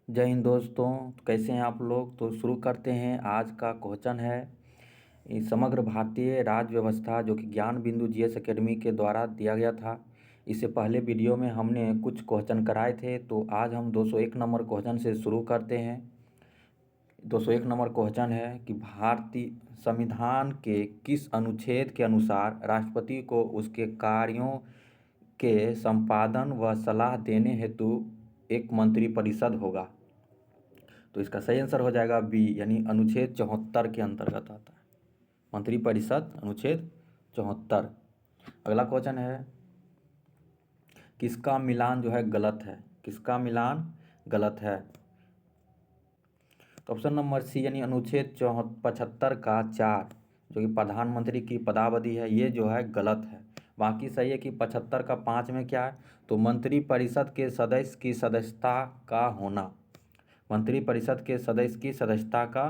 जय हिंद दोस्तों। तो कैसे हैं आप लोग। तो शुरू करते हैं। आज का क्वेश्चन है समग्र भारतीय राज्य व्यवस्था, जो कि ज्ञान बिंदु जीएस एकेडमी के द्वारा दिया गया था। इससे पहले वीडियो में हमने कुछ क्वेश्चन कराए थे, तो आज हम 201 नंबर क्वेश्चन से शुरू करते हैं। 201 नंबर क्वेश्चन है कि भारतीय संविधान के किस अनुच्छेद के अनुसार राष्ट्रपति को उसके कार्यों के संपादन व सलाह देने हेतु एक मंत्रिपरिषद होगा। तो इसका सही आंसर हो जाएगा बी, यानी अनुच्छेद 74 के अंतर्गत आता है मंत्रिपरिषद, अनुच्छेद 74। अगला क्वेश्चन है किसका मिलान जो है गलत है, किसका मिलान गलत है। तो ऑप्शन नंबर सी, यानी अनुच्छेद 75 का 4, जो कि प्रधानमंत्री की पदावधि है, ये जो है गलत है। बाकी सही है कि 75 का 5 में क्या है, तो मंत्रिपरिषद के सदस्य की सदस्यता का होना, मंत्रिपरिषद के सदस्य की सदस्यता का।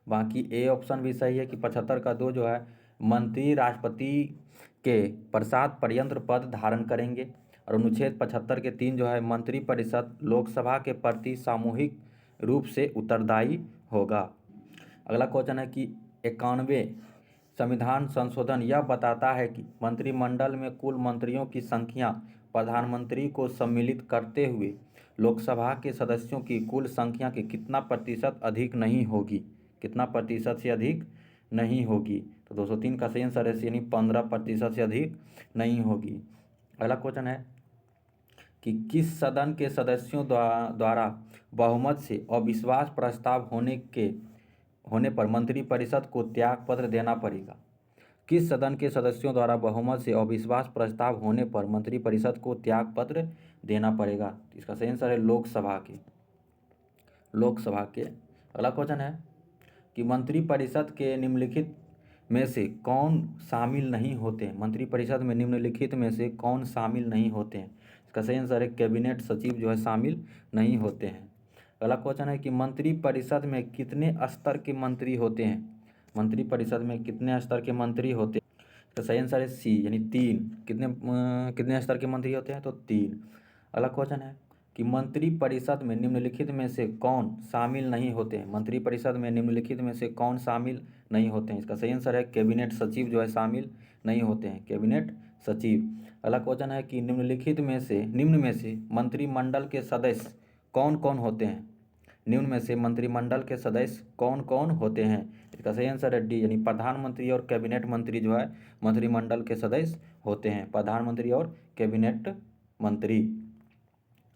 बाकी ए ऑप्शन भी सही है कि 75 का 2 जो है मंत्री राष्ट्रपति के प्रसाद पर्यंत पद धारण करेंगे। और अनुच्छेद 75 के 3 जो है मंत्रिपरिषद लोकसभा के प्रति सामूहिक रूप से उत्तरदायी होगा। अगला क्वेश्चन है कि 91वें संविधान संशोधन यह बताता है कि मंत्रिमंडल में कुल मंत्रियों की संख्या प्रधानमंत्री को सम्मिलित करते हुए लोकसभा के सदस्यों की कुल संख्या के कितना प्रतिशत अधिक नहीं होगी, कितना प्रतिशत से अधिक नहीं होगी। तो 203 का सही आंसर है, यानी 15% से अधिक नहीं होगी। अगला क्वेश्चन है कि किस सदन के सदस्यों द्वारा बहुमत से अविश्वास प्रस्ताव होने पर मंत्रिपरिषद को त्यागपत्र देना पड़ेगा। किस सदन के सदस्यों द्वारा बहुमत से अविश्वास प्रस्ताव होने पर मंत्रिपरिषद को त्यागपत्र देना पड़ेगा। इसका सही आंसर है लोकसभा के, लोकसभा के। अगला क्वेश्चन है कि मंत्रिपरिषद के निम्नलिखित में से कौन शामिल नहीं होते हैं, मंत्रिपरिषद में निम्नलिखित में से कौन शामिल नहीं होते हैं। इसका सही आंसर है कैबिनेट सचिव जो है शामिल नहीं होते हैं। अगला क्वेश्चन है कि मंत्रिपरिषद में कितने स्तर के मंत्री होते हैं, मंत्रिपरिषद में कितने स्तर के मंत्री होते हैं। इसका सही आंसर है सी, यानी 3। कितने स्तर के मंत्री होते हैं, तो 3। अगला क्वेश्चन है कि मंत्रिपरिषद में निम्नलिखित में से कौन शामिल नहीं होते हैं, मंत्रिपरिषद में निम्नलिखित में से कौन शामिल नहीं होते हैं। इसका सही आंसर है कैबिनेट सचिव जो है शामिल नहीं होते हैं, कैबिनेट सचिव। अगला क्वेश्चन है कि निम्न में से मंत्रिमंडल के सदस्य कौन कौन होते हैं, निम्न में से मंत्रिमंडल के सदस्य कौन कौन होते हैं। इसका सही आंसर है डी, यानी प्रधानमंत्री और कैबिनेट मंत्री जो है मंत्रिमंडल के सदस्य होते हैं, प्रधानमंत्री और कैबिनेट मंत्री।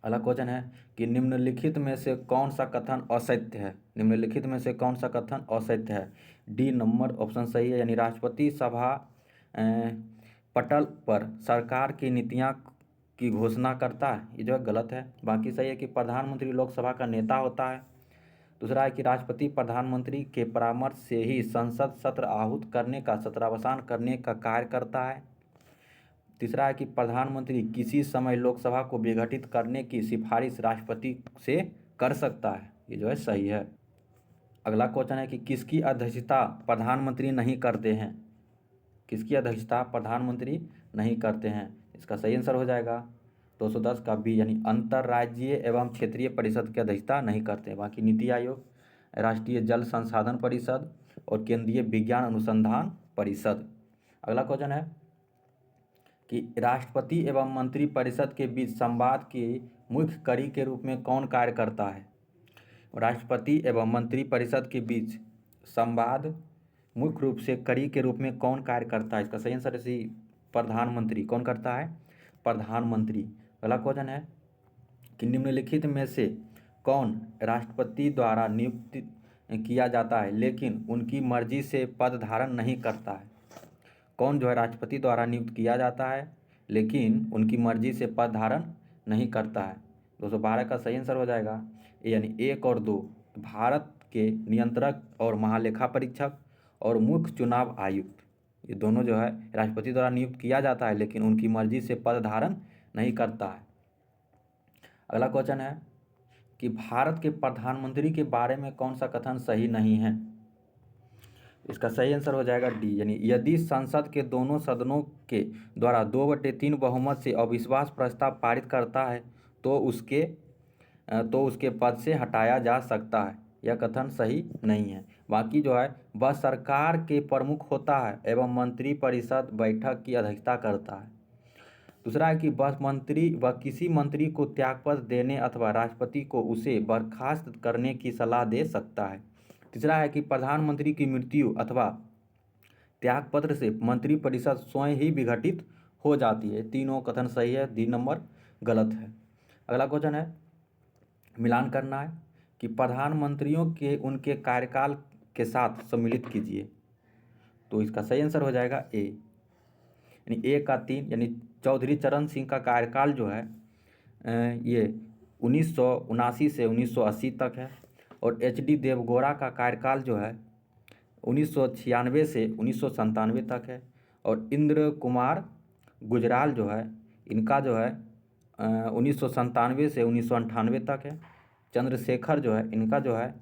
अगला क्वेश्चन है कि निम्नलिखित में से कौन सा कथन असत्य है, निम्नलिखित में से कौन सा कथन असत्य है। डी नंबर ऑप्शन सही है, यानी राष्ट्रपति सभा पटल पर सरकार की नीतियां की घोषणा करता है, ये जो है गलत है। बाकी सही है कि प्रधानमंत्री लोकसभा का नेता होता है। दूसरा है कि राष्ट्रपति प्रधानमंत्री के परामर्श से ही संसद सत्र आहूत करने का, सत्रावसान करने का कार्य करता है। तीसरा है कि प्रधानमंत्री किसी समय लोकसभा को विघटित करने की सिफारिश राष्ट्रपति से कर सकता है, ये जो है सही है। अगला क्वेश्चन है कि किसकी अध्यक्षता प्रधानमंत्री नहीं करते हैं, किसकी अध्यक्षता प्रधानमंत्री नहीं करते हैं। इसका सही आंसर हो जाएगा 210 का बी, यानी अंतर्राज्यीय एवं क्षेत्रीय परिषद की अध्यक्षता नहीं करते। बाकी नीति आयोग, राष्ट्रीय जल संसाधन परिषद और केंद्रीय विज्ञान अनुसंधान परिषद। अगला क्वेश्चन है कि राष्ट्रपति एवं मंत्रिपरिषद के बीच संवाद की मुख्य कड़ी के रूप में कौन कार्य करता है। राष्ट्रपति एवं मंत्रिपरिषद के बीच संवाद मुख्य रूप से कड़ी के रूप में कौन कार्य करता है। इसका सही आंसर है प्रधानमंत्री। कौन करता है, प्रधानमंत्री। अगला क्वेश्चन है कि निम्नलिखित में से कौन राष्ट्रपति द्वारा नियुक्त किया जाता है लेकिन उनकी मर्जी से पद धारण नहीं करता है। कौन जो है राष्ट्रपति द्वारा नियुक्त किया जाता है लेकिन उनकी मर्जी से पद धारण नहीं करता है। 212 का सही आंसर हो जाएगा यानी 1 और 2, भारत के नियंत्रक और महालेखा परीक्षक और मुख्य चुनाव आयुक्त, ये दोनों जो है राष्ट्रपति द्वारा नियुक्त किया जाता है लेकिन उनकी मर्जी से पद धारण नहीं करता है। अगला क्वेश्चन है कि भारत के प्रधानमंत्री के बारे में कौन सा कथन सही नहीं है। इसका सही आंसर हो जाएगा डी, यानी यदि संसद के दोनों सदनों के द्वारा 2/3 बहुमत से अविश्वास प्रस्ताव पारित करता है तो उसके तो उसके पद से हटाया जा सकता है। यह कथन सही नहीं है। बाकी जो है वह सरकार के प्रमुख होता है एवं मंत्रिपरिषद बैठक की अध्यक्षता करता है। दूसरा है कि वह किसी मंत्री को त्यागपत्र देने अथवा राष्ट्रपति को उसे बर्खास्त करने की सलाह दे सकता है। तीसरा है कि प्रधानमंत्री की मृत्यु अथवा त्यागपत्र से मंत्रिपरिषद स्वयं ही विघटित हो जाती है। तीनों कथन सही है, डी नंबर गलत है। अगला क्वेश्चन है, मिलान करना है कि प्रधानमंत्रियों के उनके कार्यकाल के साथ सम्मिलित कीजिए। तो इसका सही आंसर हो जाएगा ए, यानी ए का 3, यानी चौधरी चरण सिंह का कार्यकाल जो है ये 1979 से 1980 तक है। और एच.डी. देवगौड़ा का कार्यकाल जो है 1996 से 1997 तक है। और इंद्र कुमार गुजराल जो है इनका जो है 1997 से 1998 तक है। चंद्रशेखर जो है इनका जो है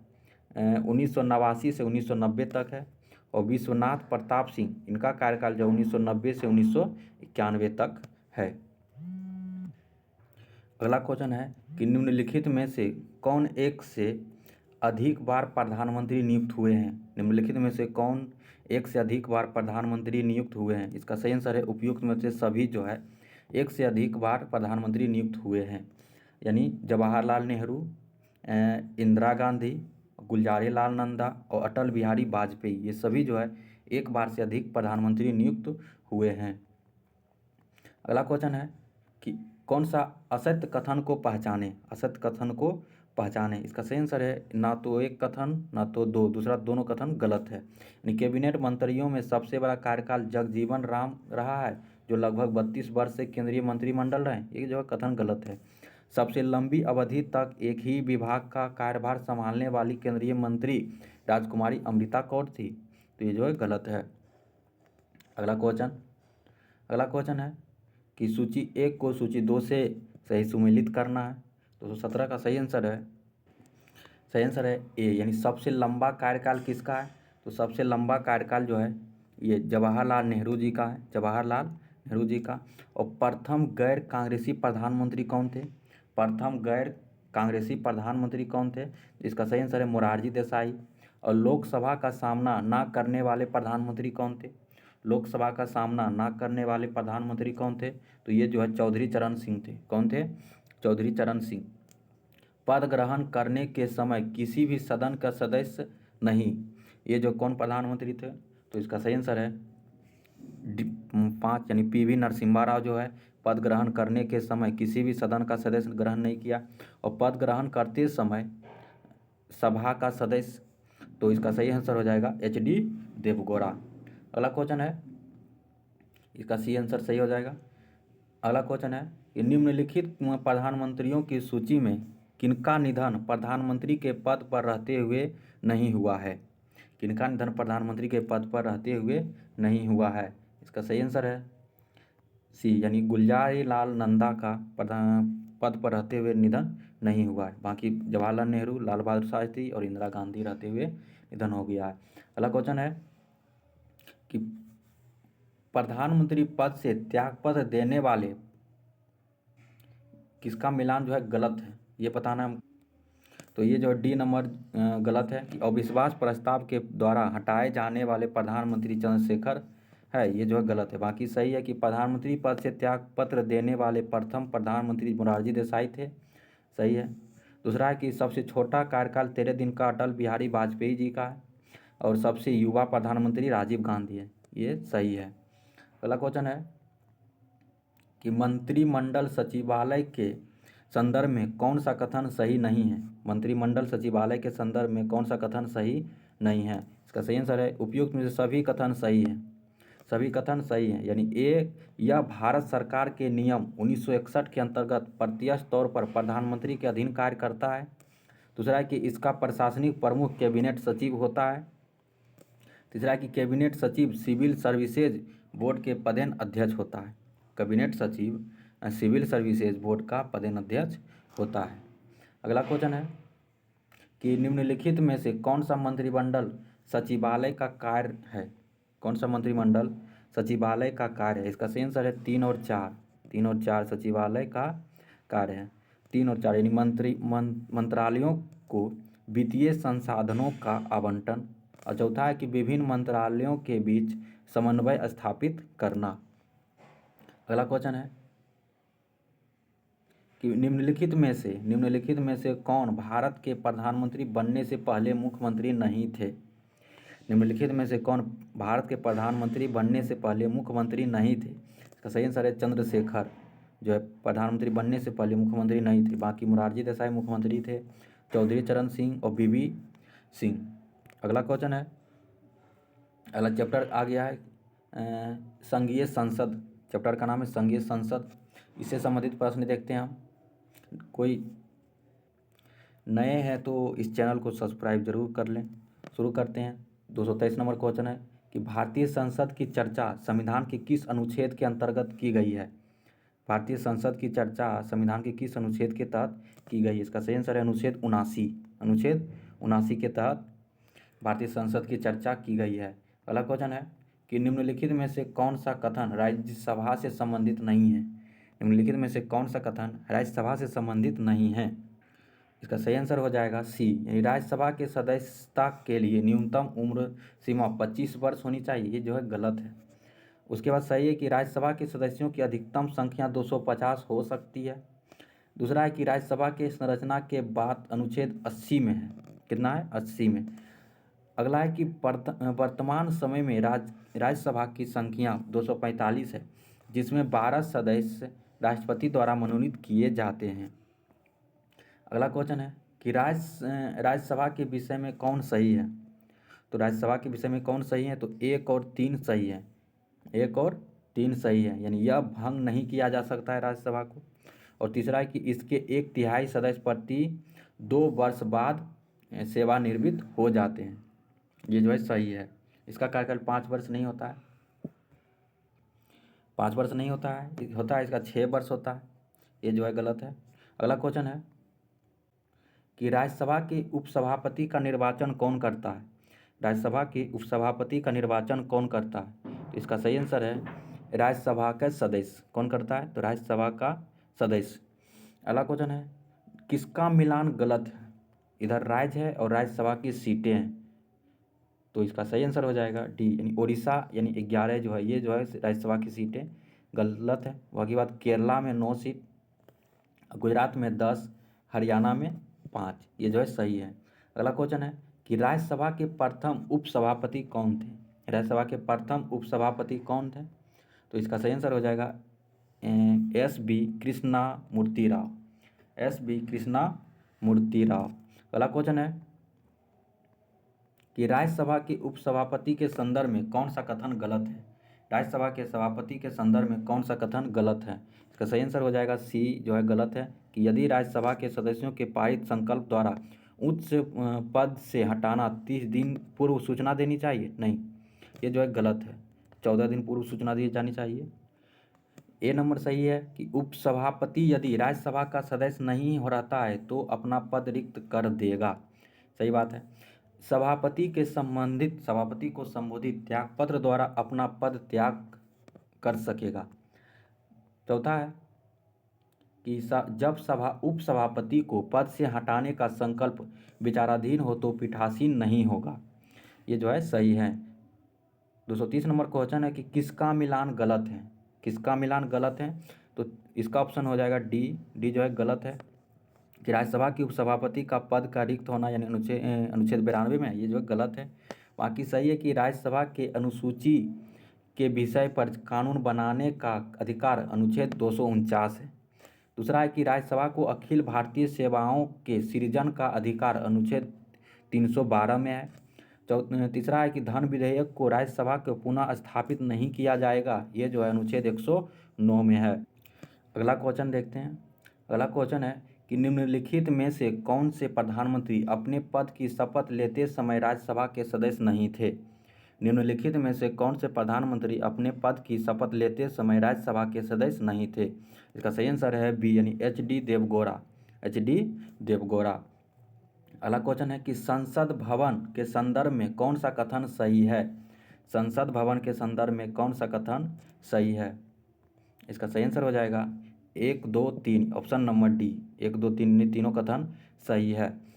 1989 से 1990 तक है। और विश्वनाथ प्रताप सिंह इनका कार्यकाल जो 1990 से 1991 तक है। अगला क्वेश्चन है कि निम्नलिखित में से कौन एक से अधिक बार प्रधानमंत्री नियुक्त हुए हैं। निम्नलिखित में से कौन एक से अधिक बार प्रधानमंत्री नियुक्त हुए हैं। इसका सही आंसर है उपयुक्त में से सभी जो है एक से अधिक बार प्रधानमंत्री नियुक्त हुए हैं। यानी जवाहरलाल नेहरू, इंदिरा गांधी, गुलजारीलाल नंदा और अटल बिहारी वाजपेयी, ये सभी जो है एक बार से अधिक प्रधानमंत्री नियुक्त हुए हैं। अगला क्वेश्चन है कि कौन सा असत्य कथन को पहचाने। असत्य कथन को पहचाने, इसका सही आंसर है ना तो एक कथन ना तो दो, दूसरा दोनों कथन गलत है। यानी कैबिनेट मंत्रियों में सबसे बड़ा कार्यकाल जगजीवन राम रहा है जो लगभग 32 वर्ष से केंद्रीय मंत्रिमंडल रहे, ये जो है कथन गलत है। सबसे लंबी अवधि तक एक ही विभाग का कार्यभार संभालने वाली केंद्रीय मंत्री राजकुमारी अमृता कौर थी, तो ये जो है गलत है। अगला क्वेश्चन है कि सूची 1 को सूची 2 से सही सुमेलित करना है। तो 17 का सही आंसर है ए, यानी सबसे लंबा कार्यकाल किसका है। तो सबसे लंबा कार्यकाल जो है ये जवाहरलाल नेहरू जी का है, जवाहरलाल नेहरू जी का। और प्रथम गैर कांग्रेसी प्रधानमंत्री कौन थे। प्रथम गैर कांग्रेसी प्रधानमंत्री कौन थे। इसका सही आंसर है मोरारजी देसाई। और लोकसभा का सामना ना करने वाले प्रधानमंत्री कौन थे। लोकसभा का सामना ना करने वाले प्रधानमंत्री कौन थे। तो ये जो है चौधरी चरण सिंह थे। कौन थे, चौधरी चरण सिंह। पद ग्रहण करने के समय किसी भी सदन का सदस्य नहीं, ये जो कौन प्रधानमंत्री थे। तो इसका सही आंसर है 5, यानी पी.वी. नरसिम्हा राव जो है पद ग्रहण करने के समय किसी भी सदन का सदस्य ग्रहण नहीं किया। और पद ग्रहण करते समय सभा का सदस्य, तो इसका सही आंसर हो जाएगा एच.डी. देवगौड़ा। अगला क्वेश्चन है, इसका सी आंसर सही हो जाएगा। अगला क्वेश्चन है कि निम्नलिखित प्रधानमंत्रियों की सूची में किनका निधन प्रधानमंत्री के पद पर रहते हुए नहीं हुआ है। किनका निधन प्रधानमंत्री के पद पर रहते हुए नहीं हुआ है। इसका सही आंसर है सी, यानी गुलजारीलाल नंदा का पद पर रहते हुए निधन नहीं हुआ है। बाकी जवाहरलाल नेहरू, लाल बहादुर शास्त्री और इंदिरा गांधी रहते हुए निधन हो गया है। अगला क्वेश्चन है कि प्रधानमंत्री पद से त्यागपत्र देने वाले किसका मिलान जो है गलत है, ये बताना है। तो ये जो डी नंबर गलत है कि अविश्वास प्रस्ताव के द्वारा हटाए जाने वाले प्रधानमंत्री चंद्रशेखर है, ये जो है गलत है। बाकी सही है कि प्रधानमंत्री पद से त्यागपत्र देने वाले प्रथम प्रधानमंत्री मोरारजी देसाई थे, सही है। दूसरा है कि सबसे छोटा कार्यकाल 13 दिन का अटल बिहारी वाजपेयी जी का है। और सबसे युवा प्रधानमंत्री राजीव गांधी है, ये सही है। अगला क्वेश्चन है कि मंत्रिमंडल सचिवालय के संदर्भ में कौन सा कथन सही नहीं है। मंत्रिमंडल सचिवालय के संदर्भ में कौन सा कथन सही नहीं है। इसका सही आंसर है उपयुक्त में से सभी कथन सही हैं, सभी कथन सही हैं। यानी ए, यह भारत सरकार के नियम 1961 के अंतर्गत प्रत्यक्ष तौर पर प्रधानमंत्री के अधीन कार्य करता है। दूसरा है कि इसका प्रशासनिक प्रमुख कैबिनेट सचिव होता है। तीसरा है कि कैबिनेट सचिव सिविल सर्विसेज बोर्ड के पदेन अध्यक्ष होता है। कैबिनेट सचिव सिविल सर्विसेज बोर्ड का पदेन अध्यक्ष होता है। अगला क्वेश्चन है कि निम्नलिखित में से कौन सा मंत्रिमंडल सचिवालय का कार्य है। कौन सा मंत्रिमंडल सचिवालय का कार्य है। इसका सही आंसर है 3 और 4, 3 और 4 सचिवालय का कार्य है। 3 और 4 यानी मंत्रालयों को वित्तीय संसाधनों का आवंटन। और चौथा है कि विभिन्न मंत्रालयों के बीच समन्वय स्थापित करना। अगला क्वेश्चन है कि निम्नलिखित में से कौन भारत के प्रधानमंत्री बनने से पहले मुख्यमंत्री नहीं थे। निम्नलिखित में से कौन भारत के प्रधानमंत्री बनने से पहले मुख्यमंत्री नहीं थे। इसका सही आंसर है चंद्रशेखर, जो है प्रधानमंत्री बनने से पहले मुख्यमंत्री नहीं थे। बाकी मोरारजी देसाई मुख्यमंत्री थे, चौधरी चरण सिंह और बीवी सिंह। अगला क्वेश्चन है, अगला चैप्टर आ गया है संघीय संसद। चैप्टर का नाम है संघीय संसद। इससे संबंधित प्रश्न देखते हैं हम। कोई नए हैं तो इस चैनल को सब्सक्राइब जरूर कर लें। शुरू करते हैं। 223 नंबर क्वेश्चन है कि भारतीय संसद की चर्चा संविधान के किस अनुच्छेद के अंतर्गत की गई है। भारतीय संसद की चर्चा संविधान के किस अनुच्छेद के तहत की गई है। इसका सही आंसर है अनुच्छेद 79 के तहत भारतीय संसद की चर्चा की गई है। अगला क्वेश्चन है कि निम्नलिखित में से कौन सा कथन राज्यसभा से संबंधित नहीं है। निम्नलिखित में से कौन सा कथन राज्यसभा से संबंधित नहीं है। इसका सही आंसर हो जाएगा सी, यानी राज्यसभा के सदस्यता के लिए न्यूनतम उम्र सीमा 25 वर्ष होनी चाहिए। ये जो है गलत है। उसके बाद सही है कि राज्यसभा के सदस्यों की अधिकतम संख्या 250 हो सकती है। दूसरा है कि राज्यसभा के संरचना के बाद अनुच्छेद 80 में है। कितना है? 80 में। अगला है कि वर्तमान समय में राज्यसभा की संख्या 245 है, जिसमें 12 सदस्य राष्ट्रपति द्वारा मनोनीत किए जाते हैं। अगला क्वेश्चन है कि राज्यसभा के विषय में कौन सही है। तो राज्यसभा के विषय में कौन सही है, तो 1 और 3 सही है। 1 और 3 सही है, यानी यह भंग नहीं किया जा सकता है राज्यसभा को। और तीसरा है कि इसके 1/3 सदस्य प्रति 2 वर्ष बाद सेवानिवृत्त हो जाते हैं। ये जो है सही है। इसका कार्यकाल 5 वर्ष नहीं होता है, 5 वर्ष नहीं होता है, इसका 6 वर्ष होता है। ये जो है गलत है। अगला क्वेश्चन है कि राज्यसभा के उपसभापति का निर्वाचन कौन करता है। राज्यसभा के उपसभापति का निर्वाचन कौन करता है। तो इसका सही आंसर है राज्यसभा का सदस्य। कौन करता है, तो राज्यसभा का सदस्य। अगला क्वेश्चन है किसका मिलान गलत है। इधर राज्य है और राज्यसभा की सीटें हैं, तो इसका सही आंसर हो जाएगा डी, यानी उड़ीसा यानी 11 जो है, ये जो है राज्यसभा की सीटें गलत है। बाकी बात केरला में 9 सीट, गुजरात में 10, हरियाणा में 5, ये जो है सही है। अगला क्वेश्चन है कि राज्यसभा के प्रथम उपसभापति कौन थे। राज्यसभा के प्रथम उपसभापति कौन थे, तो इसका सही आंसर हो जाएगा S.B. कृष्णमूर्ति राव। S.B. कृष्णमूर्ति राव। अगला क्वेश्चन है कि राज्यसभा के उपसभापति के संदर्भ में कौन सा कथन गलत है। राज्यसभा के सभापति के संदर्भ में कौन सा कथन गलत है। इसका सही आंसर हो जाएगा सी, जो है गलत है, कि यदि राज्यसभा के सदस्यों के पारित संकल्प द्वारा उच्च पद से हटाना 30 दिन पूर्व सूचना देनी चाहिए। नहीं, ये जो है गलत है, 14 दिन पूर्व सूचना दी जानी चाहिए। ए नंबर सही है कि उपसभापति यदि राज्यसभा का सदस्य नहीं हो रहता है तो अपना पद रिक्त कर देगा। सही बात है। सभापति को संबोधित त्यागपत्र द्वारा अपना पद त्याग कर सकेगा। चौथा है कि जब उपसभापति को पद से हटाने का संकल्प विचाराधीन हो तो पीठासीन नहीं होगा। ये जो है सही है। 230 नंबर क्वेश्चन है कि किसका मिलान गलत है। किसका मिलान गलत है, तो इसका ऑप्शन हो जाएगा डी जो है गलत है, कि राज्यसभा की उपसभापति का पद का रिक्त होना, यानी अनुच्छेद 92 में, ये जो है गलत है। बाकी सही है कि राज्यसभा के अनुसूची के विषय पर कानून बनाने का अधिकार अनुच्छेद 249 है। दूसरा है कि राज्यसभा को अखिल भारतीय सेवाओं के सृजन का अधिकार अनुच्छेद 312 में है। तीसरा है कि धन विधेयक को राज्यसभा को पुनः स्थापित नहीं किया जाएगा, ये जो है अनुच्छेद 109 में है। अगला क्वेश्चन देखते हैं। अगला क्वेश्चन है कि निम्नलिखित में से कौन से प्रधानमंत्री अपने पद की शपथ लेते समय राज्यसभा के सदस्य नहीं थे। निम्नलिखित में से कौन से प्रधानमंत्री अपने पद की शपथ लेते समय राज्यसभा के सदस्य नहीं थे। इसका सही आंसर है बी, यानी HD देवगौड़ा। अगला क्वेश्चन है कि संसद भवन के संदर्भ में कौन सा कथन सही है। संसद भवन के संदर्भ में कौन सा कथन सही है। इसका सही आंसर हो जाएगा 1, 2, 3 ऑप्शन नंबर डी 1, 2, 3 तीनों कथन सही है।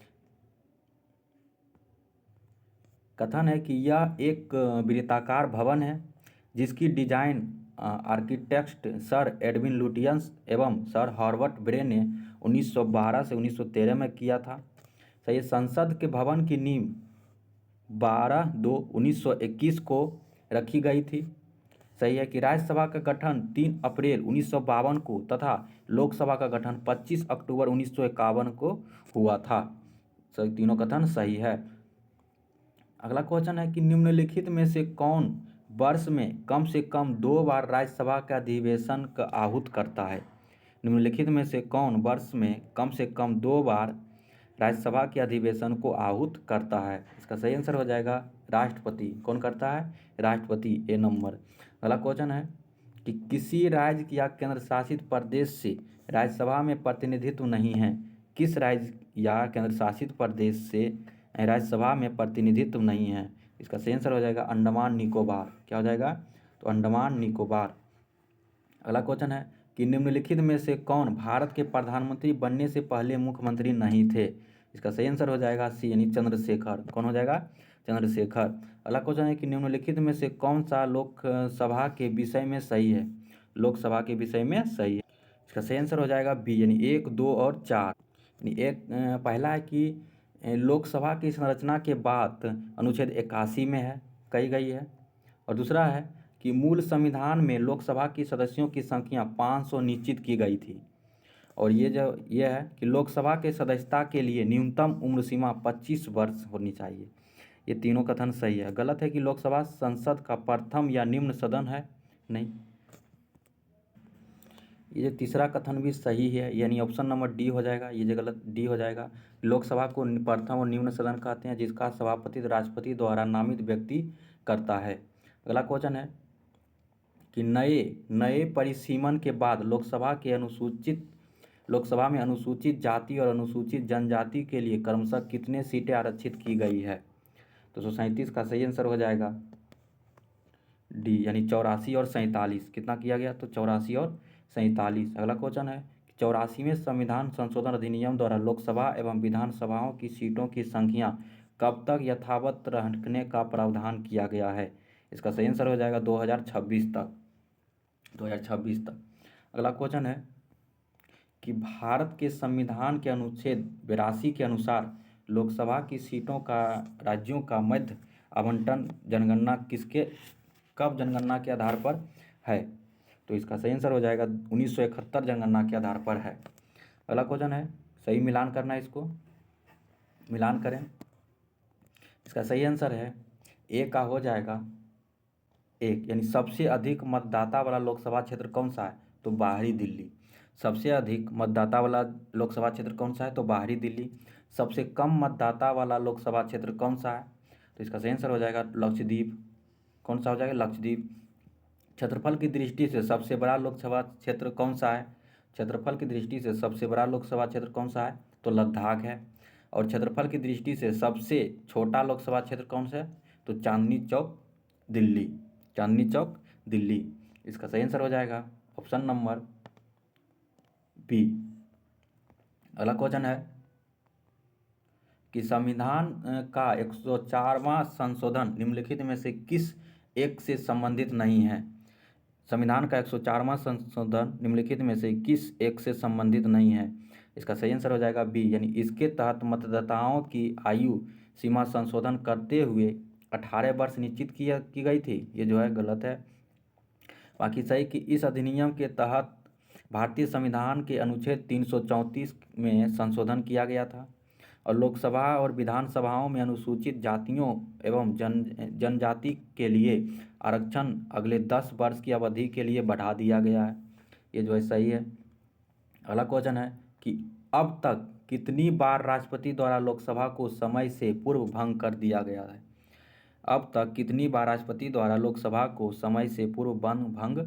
कथन है कि यह एक वृत्ताकार भवन है जिसकी design architect sir Edwin Lutyens एवं सर हॉवर्ड ब्रे ने 1912 से 1913 में किया था। सही है। संसद के भवन की नींव 12/2/1921 को रखी गई थी। सही है कि राज्यसभा का गठन 3 अप्रैल 1952 को तथा लोकसभा का गठन 25 अक्टूबर 1951 को हुआ था। सही, तीनों कथन सही है। अगला क्वेश्चन है कि निम्नलिखित में से कौन वर्ष में कम से कम 2 बार राज्यसभा का अधिवेशन का आहूत करता है। निम्नलिखित में से कौन वर्ष में कम से कम 2 बार राज्यसभा के अधिवेशन को आहूत करता है। इसका सही आंसर हो जाएगा राष्ट्रपति। कौन करता है? राष्ट्रपति, ए नंबर। अगला क्वेश्चन है कि किसी राज्य या केंद्र शासित प्रदेश से राज्यसभा में प्रतिनिधित्व नहीं है। किस राज्य या केंद्र शासित प्रदेश से राज्यसभा में प्रतिनिधित्व नहीं है। इसका सही आंसर हो जाएगा अंडमान निकोबार। क्या हो जाएगा? तो अंडमान निकोबार। अगला क्वेश्चन है कि निम्नलिखित में से कौन भारत के प्रधानमंत्री बनने से पहले मुख्यमंत्री नहीं थे। इसका सही आंसर हो जाएगा सी यानी चंद्रशेखर। कौन हो जाएगा? चंद्रशेखर। अगला क्वेश्चन है कि निम्नलिखित में से कौन सा लोकसभा के विषय में सही है। लोकसभा के विषय में सही है। इसका सही आंसर हो जाएगा बी यानी 1, 2 और 4। यानी पहला है कि लोकसभा की संरचना के बात अनुच्छेद 81 में है कही गई है। और दूसरा है कि मूल संविधान में लोकसभा की सदस्यों की संख्या 500 निश्चित की गई थी। और ये है कि लोकसभा के सदस्यता के लिए न्यूनतम उम्र सीमा 25 वर्ष होनी चाहिए। ये तीनों कथन सही है। गलत है कि लोकसभा संसद का प्रथम या निम्न सदन है, नहीं। ये तीसरा कथन भी सही है यानी ऑप्शन नंबर डी हो जाएगा। ये जो गलत डी हो जाएगा। लोकसभा को प्रथम और निम्न सदन कहते हैं जिसका सभापति राष्ट्रपति द्वारा नामित व्यक्ति करता है। अगला क्वेश्चन है कि नए परिसीमन के बाद लोकसभा में अनुसूचित जाति और अनुसूचित जनजाति के लिए क्रमशः कितने सीटें आरक्षित की गई है। तो 137 का सही आंसर हो जाएगा डी यानी 84 और 47। कितना किया गया? तो 84 और 47। अगला क्वेश्चन है 84वें संविधान संशोधन अधिनियम द्वारा लोकसभा एवं विधानसभाओं की सीटों की संख्या कब तक यथावत रखने का प्रावधान किया गया है। इसका सही आंसर हो जाएगा 2026 तक। 2026 तक। अगला क्वेश्चन है कि भारत के संविधान के अनुच्छेद 82 के अनुसार लोकसभा की सीटों का राज्यों का मध्य आवंटन कब जनगणना के आधार पर है। तो इसका सही आंसर हो जाएगा 1971 जनगणना के आधार पर है। अगला क्वेश्चन है सही मिलान करना है, इसको मिलान करें। इसका सही आंसर है ए का हो जाएगा 1 यानी सबसे अधिक मतदाता वाला लोकसभा क्षेत्र कौन सा है। तो बाहरी दिल्ली। सबसे अधिक मतदाता वाला लोकसभा क्षेत्र कौन सा है। तो बाहरी दिल्ली। सबसे कम मतदाता वाला लोकसभा क्षेत्र कौन सा है। तो इसका सही आंसर हो जाएगा लक्षद्वीप। कौन सा हो जाएगा? लक्षद्वीप। क्षेत्रफल की दृष्टि से सबसे बड़ा लोकसभा क्षेत्र कौन सा है। क्षेत्रफल की दृष्टि से सबसे बड़ा लोकसभा क्षेत्र कौन सा है। तो लद्दाख है। और क्षेत्रफल की दृष्टि से सबसे छोटा लोकसभा क्षेत्र कौन सा है। तो चांदनी चौक दिल्ली। चांदनी चौक दिल्ली। इसका सही आंसर हो जाएगा ऑप्शन नंबर बी। अगला क्वेश्चन है कि संविधान का 104वां संशोधन निम्नलिखित में से किस एक से संबंधित नहीं है। संविधान का 104वां संशोधन निम्नलिखित में से किस एक से संबंधित नहीं है। इसका सही आंसर हो जाएगा बी यानी इसके तहत मतदाताओं की आयु सीमा संशोधन करते हुए 18 वर्ष निश्चित की गई थी। ये जो है गलत है। बाकी सही कि इस अधिनियम के तहत भारतीय संविधान के अनुच्छेद 334 में संशोधन किया गया था और लोकसभा और विधानसभाओं में अनुसूचित जातियों एवं जनजाति के लिए आरक्षण अगले 10 वर्ष की अवधि के लिए बढ़ा दिया गया है। ये जो है सही है। अगला क्वेश्चन है कि अब तक कितनी बार राष्ट्रपति द्वारा लोकसभा को समय से पूर्व भंग कर दिया गया है। अब तक कितनी बार राष्ट्रपति द्वारा लोकसभा को समय से पूर्व भंग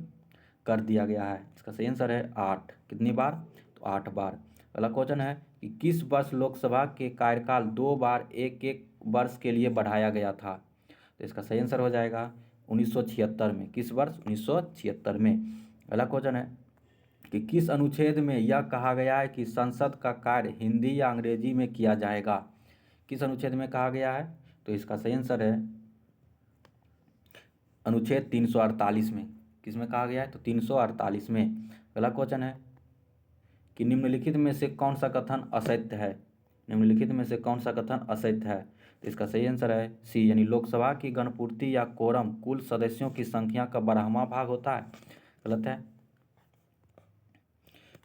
कर दिया गया है। इसका सही आंसर है 8। कितनी बार? तो 8 बार। अगला क्वेश्चन है कि किस वर्ष लोकसभा के कार्यकाल 2 बार एक वर्ष के लिए बढ़ाया गया था। तो इसका सही आंसर हो जाएगा 1976 में। किस वर्ष? 1976 में। अगला क्वेश्चन है कि किस अनुच्छेद में यह कहा गया है कि संसद का कार्य हिंदी या अंग्रेजी में किया जाएगा? किस अनुच्छेद में कहा गया है? तो इसका सही आंसर है अनुच्छेद 348 में। किस में कहा गया है? तो 348 में। अगला क्वेश्चन है कि निम्नलिखित में से कौन सा कथन असत्य है? निम्नलिखित में से कौन सा कथन असत्य है? तो इसका सही आंसर है सी, यानी लोकसभा की गणपूर्ति या कोरम कुल सदस्यों की संख्या का 12वां भाग होता है। गलत है।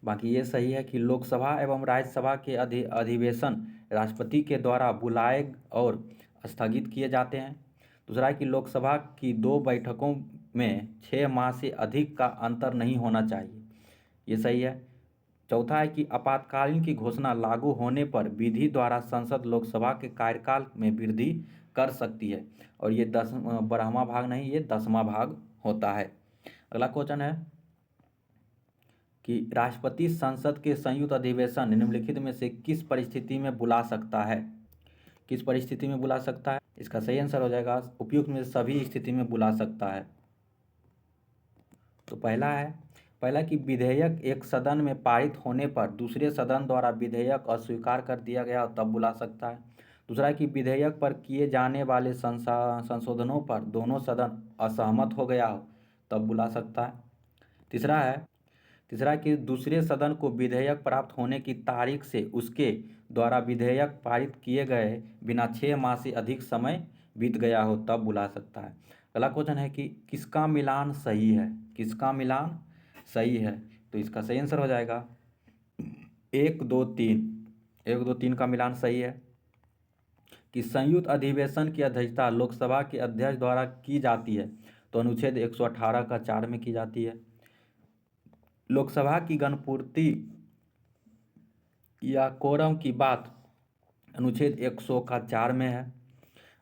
बाकी ये सही है कि लोकसभा एवं राज्यसभा के अधिवेशन राष्ट्रपति के द्वारा बुलाए और स्थगित किए जाते हैं। दूसरा है कि लोकसभा की 2 बैठकों में 6 माह से अधिक का अंतर नहीं होना चाहिए। ये सही है। चौथा है कि आपातकालीन की घोषणा लागू होने पर विधि द्वारा संसद लोकसभा के कार्यकाल में वृद्धि कर सकती है, और ये 12वां भाग नहीं, ये 10वां भाग होता है। अगला क्वेश्चन है कि राष्ट्रपति संसद के संयुक्त अधिवेशन निम्नलिखित में से किस परिस्थिति में बुला सकता है? किस परिस्थिति में बुला सकता है? इसका सही आंसर हो जाएगा उपयुक्त में सभी स्थिति में बुला सकता है। तो पहला कि विधेयक एक सदन में पारित होने पर दूसरे सदन द्वारा विधेयक अस्वीकार कर दिया गया तब बुला सकता है। दूसरा है कि विधेयक पर किए जाने वाले संशोधनों पर दोनों सदन असहमत हो गया हो तब बुला सकता है। तीसरा कि दूसरे सदन को विधेयक प्राप्त होने की तारीख से उसके द्वारा विधेयक पारित किए गए बिना 6 माह से अधिक समय बीत गया हो तब बुला सकता है। अगला क्वेश्चन है कि किसका मिलान सही है? किसका मिलान सही है? तो इसका सही आंसर हो जाएगा 1 2 3। 1 2 3 का मिलान सही है। कि संयुक्त अधिवेशन की अध्यक्षता लोकसभा के अध्यक्ष द्वारा की जाती है, तो अनुच्छेद 118 का 4 में की जाती है। लोकसभा की गणपूर्ति या कोरम की बात अनुच्छेद 100 का 4 में है।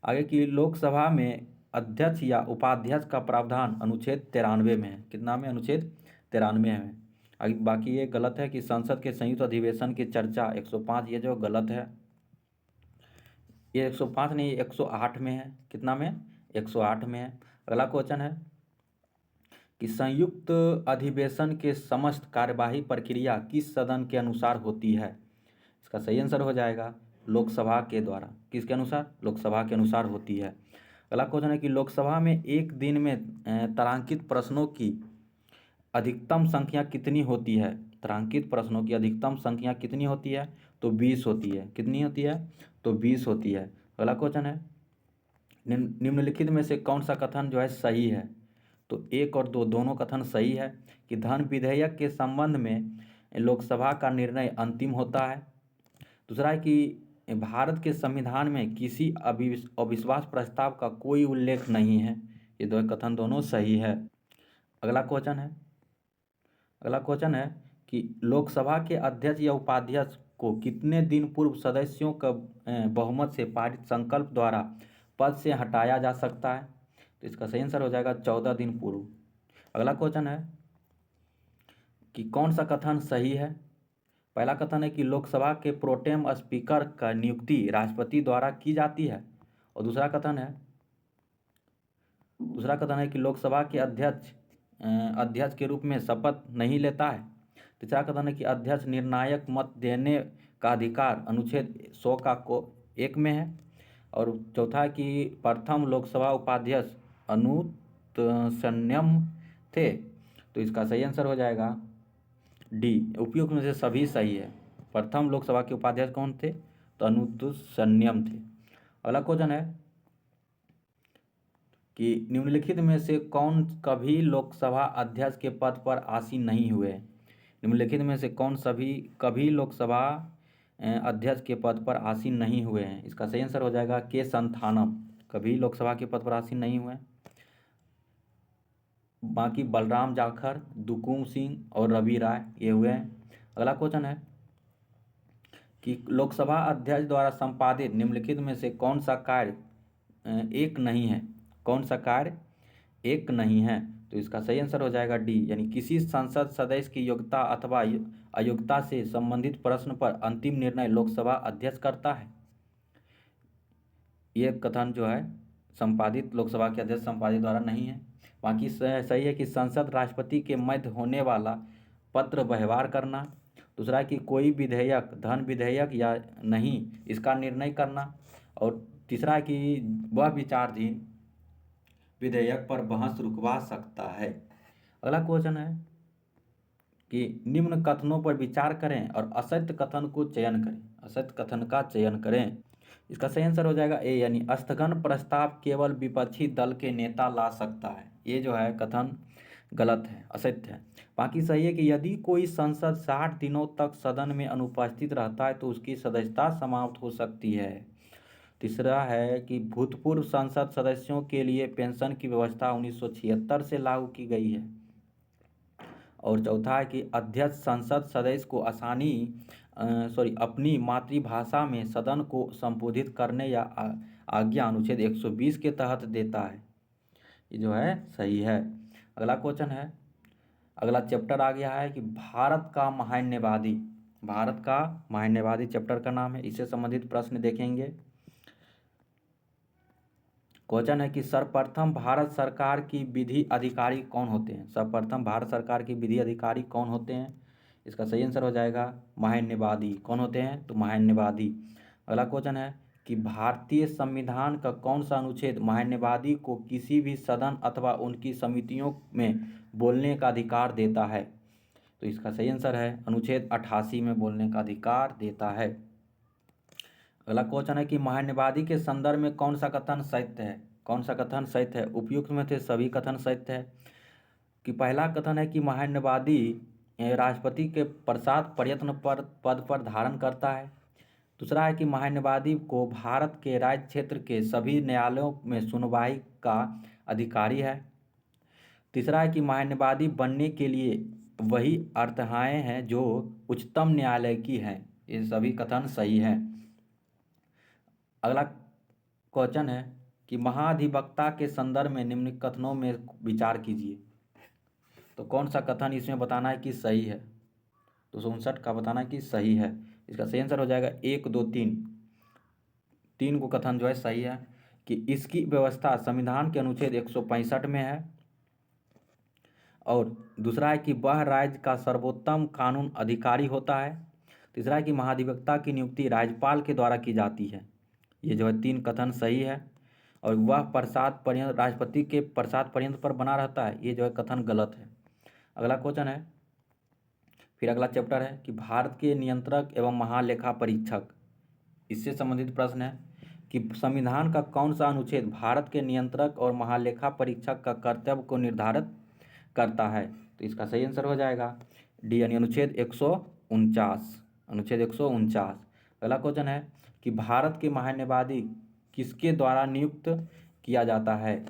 आगे की लोकसभा में अध्यक्ष या उपाध्यक्ष का प्रावधान अनुच्छेद 93 में है। कितना में? अनुच्छेद 93 में। आगे बाकी ये गलत है कि संसद के संयुक्त अधिवेशन की चर्चा 105, ये जो गलत है, ये 105 नहीं, 108 में है। कितना में? 108 में है। अगला क्वेश्चन है कि संयुक्त अधिवेशन के समस्त कार्यवाही प्रक्रिया किस सदन के अनुसार होती है? इसका सही आंसर हो जाएगा लोकसभा के द्वारा। किसके अनुसार? लोकसभा के अनुसार होती है। अगला क्वेश्चन है कि लोकसभा में एक दिन में तारांकित प्रश्नों की अधिकतम संख्या कितनी होती है? तारांकित प्रश्नों की अधिकतम संख्या कितनी होती है? तो 20 होती है। कितनी होती है? तो 20 होती है। अगला क्वेश्चन है निम्नलिखित में से कौन सा कथन जो है सही है? तो 1 और 2 दोनों कथन सही है कि धन विधेयक के संबंध में लोकसभा का निर्णय अंतिम होता है। दूसरा है कि भारत के संविधान में किसी अविश्वास प्रस्ताव का कोई उल्लेख नहीं है। ये दो कथन दोनों सही है। अगला क्वेश्चन है कि लोकसभा के अध्यक्ष या उपाध्यक्ष को कितने दिन पूर्व सदस्यों का बहुमत से पारित संकल्प द्वारा पद से हटाया जा सकता है? तो इसका सही आंसर हो जाएगा 14 दिन पूर्व। अगला क्वेश्चन है कि कौन सा कथन सही है? पहला कथन है कि लोकसभा के प्रोटेम स्पीकर का नियुक्ति राष्ट्रपति द्वारा की जाती है, और दूसरा कथन है कि लोकसभा के अध्यक्ष के रूप में शपथ नहीं लेता है। तीसरा कथन है कि अध्यक्ष निर्णायक मत देने का अधिकार अनुच्छेद 100 का 1 में है, और चौथा है कि प्रथम लोकसभा उपाध्यक्ष अनुतोषण्यम थे। तो इसका सही आंसर हो जाएगा डी, उपयुक्त में से सभी सही है। प्रथम लोकसभा के उपाध्यक्ष कौन थे? तो अनुतोषण्यम थे। अगला क्वेश्चन है कि निम्नलिखित में से कौन कभी लोकसभा अध्यक्ष के पद पर आसीन नहीं हुए? निम्नलिखित में से कौन सभी कभी लोकसभा अध्यक्ष के पद पर आसीन नहीं हुए हैं? इसका सही आंसर हो जाएगा के संथानम, कभी लोकसभा के पद पर आसीन नहीं हुए। बाकी बलराम जाखड़, दुकुम सिंह और रवि राय ये हुए हैं। अगला क्वेश्चन है कि लोकसभा अध्यक्ष द्वारा संपादित निम्नलिखित में से कौन सा कार्य एक नहीं है? कौन सा कार्य एक नहीं है? तो इसका सही आंसर हो जाएगा डी, यानी किसी संसद सदस्य की योग्यता अथवा अयोग्यता से संबंधित प्रश्न पर अंतिम निर्णय लोकसभा अध्यक्ष करता है। ये कथन जो है संपादित लोकसभा के अध्यक्ष संपादित द्वारा नहीं है। बाकी सही है कि संसद राष्ट्रपति के मध्य होने वाला पत्र व्यवहार करना। दूसरा है कि कोई विधेयक धन विधेयक या नहीं इसका निर्णय करना। और तीसरा है कि वह विचाराधीन विधेयक पर बहस रुकवा सकता है। अगला क्वेश्चन है कि निम्न कथनों पर विचार करें और असत्य कथन को चयन करें। असत्य कथन का चयन करें। इसका सही आंसर हो जाएगा ए, यानी स्थगन प्रस्ताव केवल विपक्षी दल के नेता ला सकता है। ये जो है कथन गलत है, असत्य है। बाकी सही है कि यदि कोई सांसद 60 दिनों तक सदन में अनुपस्थित रहता है तो उसकी सदस्यता समाप्त हो सकती है। तीसरा है कि भूतपूर्व संसद सदस्यों के लिए पेंशन की व्यवस्था 1976 से लागू की गई है। और चौथा है कि अध्यक्ष संसद सदस्य को अपनी मातृभाषा में सदन को संबोधित करने या आज्ञा अनुच्छेद 120 के तहत देता है। ये जो है सही है। अगला क्वेश्चन है, अगला चैप्टर आ गया है कि भारत का महान्यवादी। भारत का महान्यवादी चैप्टर का नाम है। इससे संबंधित प्रश्न देखेंगे। क्वेश्चन है कि सर्वप्रथम भारत सरकार की विधि अधिकारी कौन होते हैं। सर्वप्रथम भारत सरकार की विधि अधिकारी कौन होते हैं। इसका सही आंसर हो जाएगा महान्यवादी। कौन होते हैं, तो महान्यवादी। अगला क्वेश्चन है कि भारतीय संविधान का कौन सा अनुच्छेद महान्यवादी को किसी भी सदन अथवा उनकी समितियों में बोलने का अधिकार देता है। तो इसका सही आंसर है अनुच्छेद 88 में बोलने का अधिकार देता है। अगला क्वेश्चन है कि महान्यवादी के संदर्भ में कौन सा कथन सत्य है। कौन सा कथन सत्य है। उपयुक्त में थे सभी कथन सत्य है। कि पहला कथन है कि महान्यवादी राष्ट्रपति के पश्चात प्रयत्न पर पद पर धारण करता है। दूसरा है कि महान्यवादी को भारत के राज्य क्षेत्र के सभी न्यायालयों में सुनवाई का अधिकारी है। तीसरा है कि महान्यवादी बनने के लिए वही अर्हताएं हैं जो उच्चतम न्यायालय की हैं। ये सभी कथन सही हैं। अगला क्वेश्चन है कि महाधिवक्ता के संदर्भ में निम्न कथनों में विचार कीजिए। तो कौन सा कथन इसमें बताना है कि सही है। 259 का बताना है कि सही है। इसका सही आंसर हो जाएगा 1, 2, 3। 3 को कथन जो है सही है कि इसकी व्यवस्था संविधान के अनुच्छेद 165 में है। और दूसरा है कि वह राज्य का सर्वोत्तम कानून अधिकारी होता है। तीसरा है कि महाधिवक्ता की नियुक्ति राज्यपाल के द्वारा की जाती है। ये जो है 3 कथन सही है। और वह प्रसाद पर्यंत राष्ट्रपति के प्रसाद पर्यंत पर बना रहता है। ये जो है कथन गलत है। अगला क्वेश्चन है, फिर अगला चैप्टर है कि भारत के नियंत्रक एवं महालेखा परीक्षक। इससे संबंधित प्रश्न है कि संविधान का कौन सा अनुच्छेद भारत के नियंत्रक और महालेखा परीक्षक का कर्तव्य को निर्धारित करता है। तो इसका सही आंसर हो जाएगा डी, यानी अनुच्छेद 149। अनुच्छेद 149। अगला क्वेश्चन है कि भारत के महान्यवादी किसके द्वारा नियुक्त किया जाता है।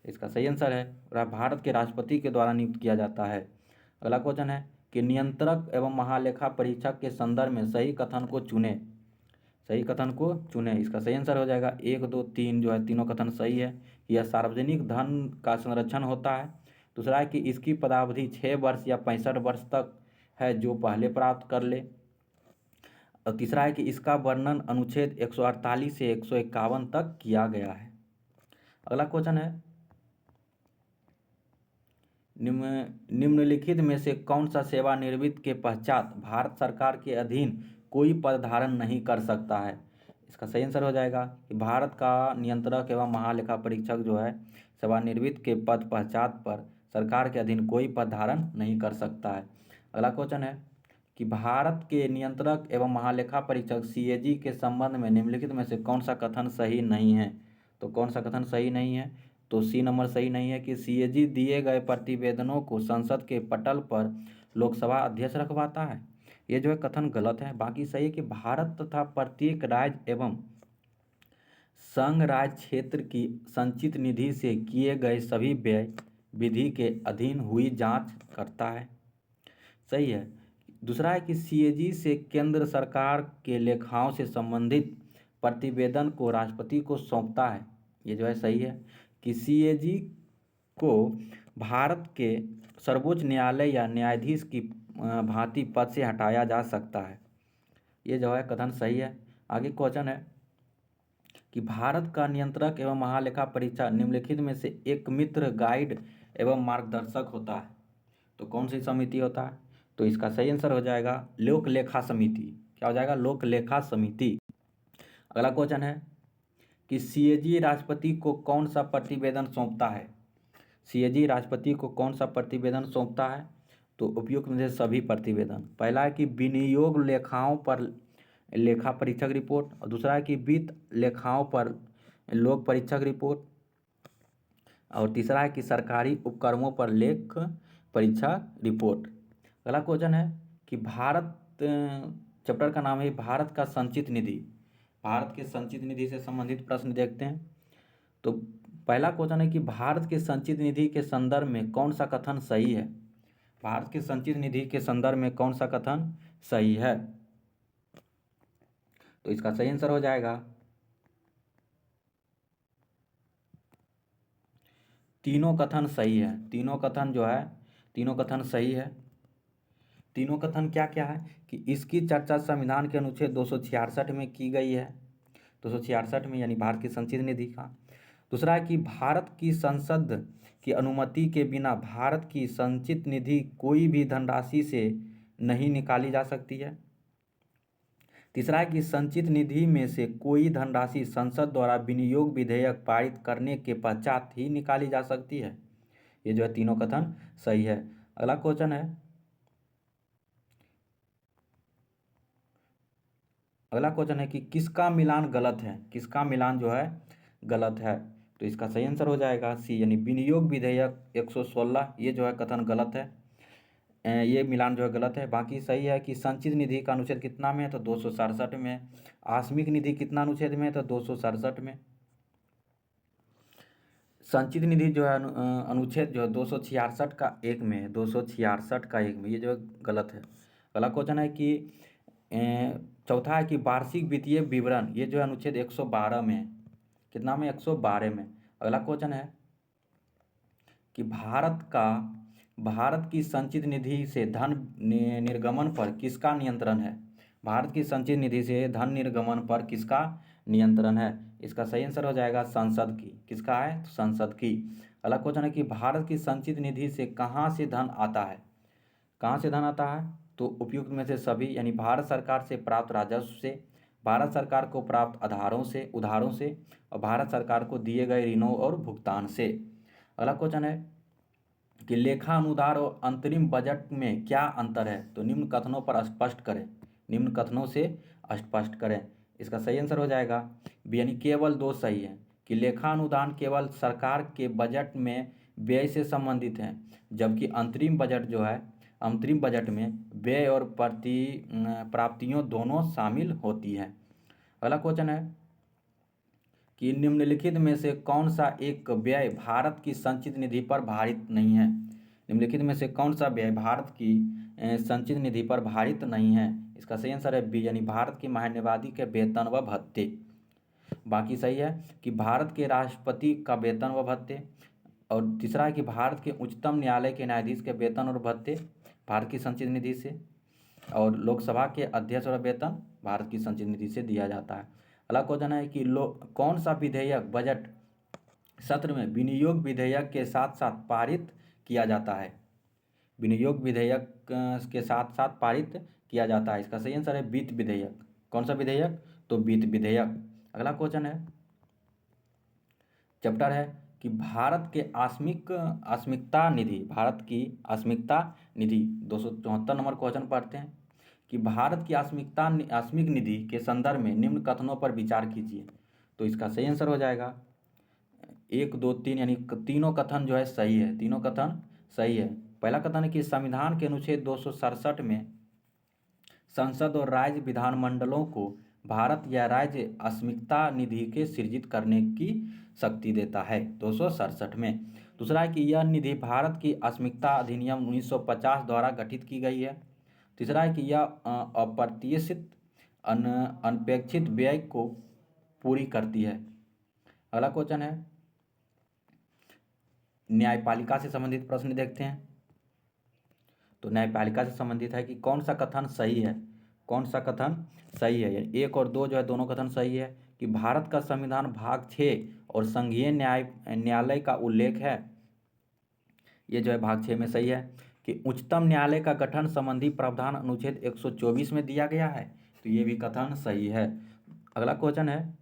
इसका सही आंसर है भारत के राष्ट्रपति के द्वारा नियुक्त किया जाता है। अगला क्वेश्चन है कि नियंत्रक एवं महालेखा परीक्षक के संदर्भ में सही कथन को चुने। सही कथन को चुने। इसका सही आंसर हो जाएगा 1, 2, 3 जो है तीनों कथन सही है। यह सार्वजनिक धन का संरक्षण होता है। दूसरा है कि इसकी पदावधि 6 वर्ष या 65 वर्ष तक है जो पहले प्राप्त कर ले। और तीसरा है कि इसका वर्णन अनुच्छेद 148 से 151 तक किया गया है। अगला क्वेश्चन है निम्नलिखित में से कौन सा सेवानिवृत्ति के पश्चात भारत सरकार के अधीन कोई पद धारण नहीं कर सकता है। इसका सही आंसर हो जाएगा कि भारत का नियंत्रक एवं महालेखा परीक्षक जो है सेवानिवृत्ति के पद पश्चात पर सरकार के अधीन कोई पद धारण नहीं कर सकता है। अगला क्वेश्चन है कि भारत के नियंत्रक एवं महालेखा परीक्षक CAG के संबंध में निम्नलिखित में से कौन सा कथन सही नहीं है। तो कौन सा कथन सही नहीं है, तो C नंबर सही नहीं है कि CAG दिए गए प्रतिवेदनों को संसद के पटल पर लोकसभा अध्यक्ष रखवाता है। ये जो है कथन गलत है। बाकी सही है कि भारत तथा प्रत्येक राज्य एवं संघ राज्य क्षेत्र की संचित निधि से किए गए सभी व्यय विधि के अधीन हुई जांच करता है। सही है। दूसरा है कि CAG से केंद्र सरकार के लेखाओं से संबंधित प्रतिवेदन को राष्ट्रपति को सौंपता है। ये जो है सही है कि CAG को भारत के सर्वोच्च न्यायालय या न्यायाधीश की भांति पद से हटाया जा सकता है। ये जो है कथन सही है। आगे क्वेश्चन है कि भारत का नियंत्रक एवं महालेखा परीक्षक निम्नलिखित में से एक मित्र गाइड एवं मार्गदर्शक होता है। तो कौन सी समिति होता है, तो इसका सही आंसर हो जाएगा लोक लेखा समिति। क्या हो जाएगा? लोक लेखा समिति। अगला क्वेश्चन है कि सीएजी राष्ट्रपति को कौन सा प्रतिवेदन सौंपता है? सीएजी राष्ट्रपति को कौन सा प्रतिवेदन सौंपता है? तो उपयुक्त में से सभी प्रतिवेदन। पहला है कि विनियोग लेखाओं पर लेखा परीक्षक रिपोर्ट, और दूसरा है कि वित्त लेखाओं पर लोक परीक्षक रिपोर्ट, और तीसरा है कि सरकारी उपक्रमों पर लेख परीक्षा रिपोर्ट। अगला क्वेश्चन है कि भारत चैप्टर का नाम है भारत का संचित निधि। भारत के संचित निधि से संबंधित प्रश्न देखते हैं। तो पहला क्वेश्चन है कि भारत के संचित निधि के संदर्भ में कौन सा कथन सही है? भारत के संचित निधि के संदर्भ में कौन सा कथन सही है? तो इसका सही आंसर हो जाएगा तीनों कथन सही है। तीनों कथन जो है, तीनों कथन सही है। तीनों कथन क्या क्या है कि इसकी चर्चा संविधान के अनुच्छेद 266 में की गई है, 266 में, यानी भारत की संचित निधि का। दूसरा है कि भारत की संसद की अनुमति के बिना भारत की संचित निधि कोई भी धनराशि से नहीं निकाली जा सकती है। तीसरा है कि संचित निधि में से कोई धनराशि संसद द्वारा विनियोग विधेयक पारित करने के पश्चात ही निकाली जा सकती है। ये जो है तीनों कथन सही है। अगला क्वेश्चन है, अगला क्वेश्चन है कि किसका मिलान गलत है? किसका मिलान जो है गलत है? तो इसका सही आंसर हो जाएगा सी, यानी विनियोग विधेयक 116, ये जो है कथन गलत है। ये मिलान जो है गलत है। बाकी सही है कि संचित निधि का अनुच्छेद कितना में है? तो 267 में। आकस्मिक निधि कितना अनुच्छेद में है? तो 267 में। संचित निधि जो है अनुच्छेद जो है 266 का एक में है, 266 का एक में, ये जो है गलत है। अगला क्वेश्चन है कि चौथा है कि वार्षिक वित्तीय विवरण, ये जो है अनुच्छेद 112 में है। कितना में? 112 में। अगला क्वेश्चन है कि भारत की संचित निधि से धन निर्गमन पर किसका नियंत्रण है? भारत की संचित निधि से धन निर्गमन पर किसका नियंत्रण है? इसका सही आंसर हो जाएगा संसद की। किसका है? संसद की। अगला क्वेश्चन है कि भारत की संचित निधि से कहाँ से धन आता है? कहाँ से धन आता है? तो उपयुक्त में से सभी, यानी भारत सरकार से प्राप्त राजस्व से, भारत सरकार को प्राप्त उधारों से, और भारत सरकार को दिए गए ऋणों और भुगतान से। अगला क्वेश्चन है कि लेखा अनुदान और अंतरिम बजट में क्या अंतर है? तो निम्न कथनों पर स्पष्ट करें। निम्न कथनों से स्पष्ट करें। इसका सही आंसर हो जाएगा बी, यानी केवल दो सही है कि लेखा अनुदान केवल सरकार के बजट में व्यय से संबंधित है, जबकि अंतरिम बजट जो है, अंतरिम बजट में व्यय और प्राप्तियों दोनों शामिल होती है। अगला क्वेश्चन है कि निम्नलिखित में से कौन सा एक व्यय भारत की संचित निधि पर भारित नहीं है? निम्नलिखित में से कौन सा व्यय भारत की संचित निधि पर भारित नहीं है? इसका सही आंसर है बी, यानी भारत की महान्यायवादी के वेतन व भत्ते। बाकी सही है कि भारत के राष्ट्रपति का वेतन व भत्ते, और तीसरा है कि भारत के उच्चतम न्यायालय के न्यायाधीश के वेतन और भत्ते भारत की संचित निधि से, और लोकसभा के अध्यक्ष और वेतन भारत की संचित निधि से दिया जाता है। अगला क्वेश्चन है कि कौन सा विधेयक बजट सत्र में विनियोग विधेयक के साथ साथ पारित किया जाता है? विनियोग विधेयक के साथ साथ पारित किया जाता है। इसका सही आंसर है वित्त विधेयक। कौन सा विधेयक? तो वित्त विधेयक। अगला क्वेश्चन है, चैप्टर है कि भारत के आस्मिकता निधि, भारत की आस्मिकता निधि 274 नंबर क्वेश्चन पढ़ते हैं कि भारत की आस्मिक निधि के संदर्भ में निम्न कथनों पर विचार कीजिए। तो इसका सही आंसर हो जाएगा 1, 2, 3, यानी तीनों कथन जो है सही है। तीनों कथन सही है। पहला कथन है कि संविधान के अनुच्छेद 267 में संसद और राज्य विधानमंडलों को भारत या राज्य आस्मिकता निधि के सृजित करने की शक्ति देता है, 267 में। दूसरा है कि यह निधि भारत की आस्मिकता अधिनियम 1950 द्वारा गठित की गई है। तीसरा है कि यह अप्रत्याशित अनपेक्षित व्यय को पूरी करती है। अगला क्वेश्चन है, न्यायपालिका से संबंधित प्रश्न देखते हैं। तो न्यायपालिका से संबंधित है कि कौन सा कथन सही है? कौन सा कथन सही है? यानी 1 और 2 जो है दोनों कथन सही है कि भारत का संविधान भाग 6 और संघीय न्यायालय का उल्लेख है, ये जो है भाग 6 में सही है। कि उच्चतम न्यायालय का गठन संबंधी प्रावधान अनुच्छेद 124 में दिया गया है, तो ये भी कथन सही है। अगला क्वेश्चन है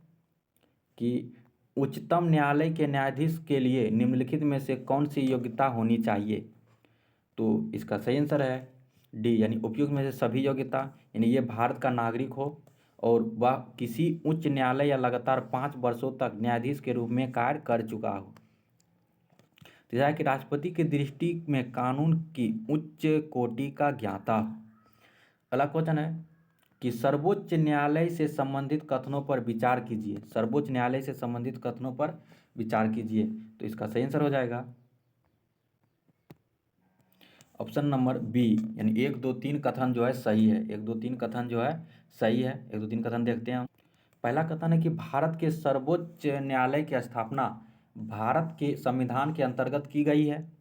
कि उच्चतम न्यायालय के न्यायाधीश के लिए निम्नलिखित में से कौन सी योग्यता होनी चाहिए, तो इसका सही आंसर है डी, यानी उपयुक्त में से सभी योग्यता, यानी ये भारत का नागरिक हो और वह किसी उच्च न्यायालय या लगातार 5 वर्षों तक न्यायाधीश के रूप में कार्य कर चुका हो। तीसरा है कि राष्ट्रपति की दृष्टि में कानून की उच्च कोटि का ज्ञाता। अगला क्वेश्चन है कि सर्वोच्च न्यायालय से संबंधित कथनों पर विचार कीजिए। सर्वोच्च न्यायालय से संबंधित कथनों पर विचार कीजिए, तो इसका सही आंसर हो जाएगा ऑप्शन नंबर बी, यानी 1, 2, 3 कथन जो है सही है। 1, 2, 3 कथन जो है सही है। 1, 2, 3 कथन देखते हैं हम। पहला कथन है कि भारत के सर्वोच्च न्यायालय की स्थापना भारत के संविधान के अंतर्गत की गई है।